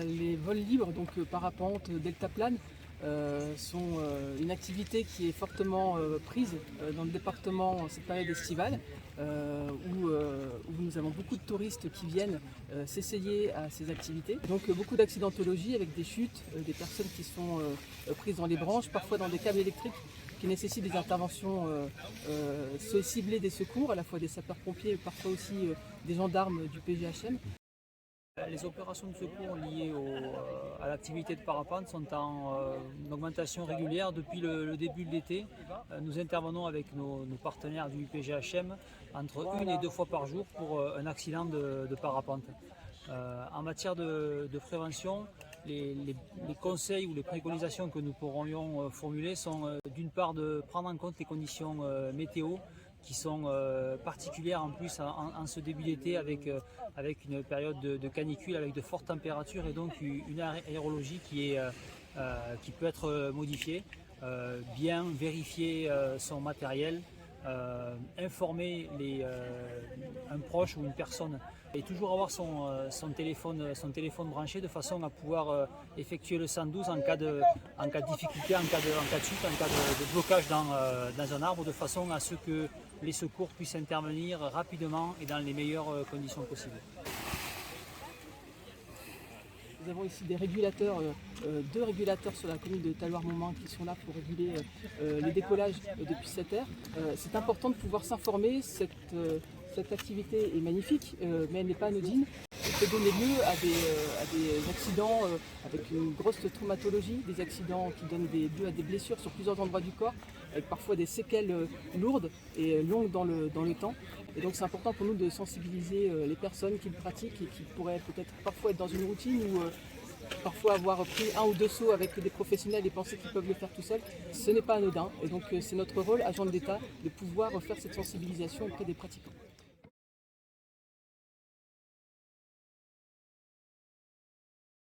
Les vols libres, donc parapente, deltaplane, sont une activité qui est fortement prise dans le département en cette période estivale, où nous avons beaucoup de touristes qui viennent s'essayer à ces activités. Donc beaucoup d'accidentologie avec des chutes, des personnes qui sont prises dans les branches, parfois dans des câbles électriques qui nécessitent des interventions ciblées des secours, à la fois des sapeurs-pompiers, parfois aussi des gendarmes du PGHM. Les opérations de secours liées à l'activité de parapente sont en augmentation régulière depuis le début de l'été. Nous intervenons avec nos partenaires du PGHM entre 1 et 2 fois par jour pour un accident de parapente. En matière de prévention, les conseils ou les préconisations que nous pourrions formuler sont d'une part de prendre en compte les conditions météo qui sont particulières en plus en ce début d'été avec une période de canicule, avec de fortes températures et donc une aérologie qui peut être modifiée. Bien vérifier son matériel, informer un proche ou une personne et toujours avoir son téléphone branché de façon à pouvoir effectuer le 112 en cas de difficulté, en cas de chute, en cas de blocage dans un arbre, de façon à ce que les secours puissent intervenir rapidement et dans les meilleures conditions possibles. Nous avons ici des régulateurs, 2 régulateurs sur la commune de Talloires-Montmain qui sont là pour réguler les décollages depuis cette aire. C'est important de pouvoir s'informer, cette activité est magnifique, mais elle n'est pas anodine. Elle peut donner lieu à des accidents avec une grosse traumatologie, des accidents qui donnent lieu à des blessures sur plusieurs endroits du corps, avec parfois des séquelles lourdes et longues dans le temps. Et donc c'est important pour nous de sensibiliser les personnes qui le pratiquent et qui pourraient peut-être parfois être dans une routine ou parfois avoir pris 1 ou 2 sauts avec des professionnels et penser qu'ils peuvent le faire tout seuls. Ce n'est pas anodin et donc c'est notre rôle, agent de l'État, de pouvoir faire cette sensibilisation auprès des pratiquants.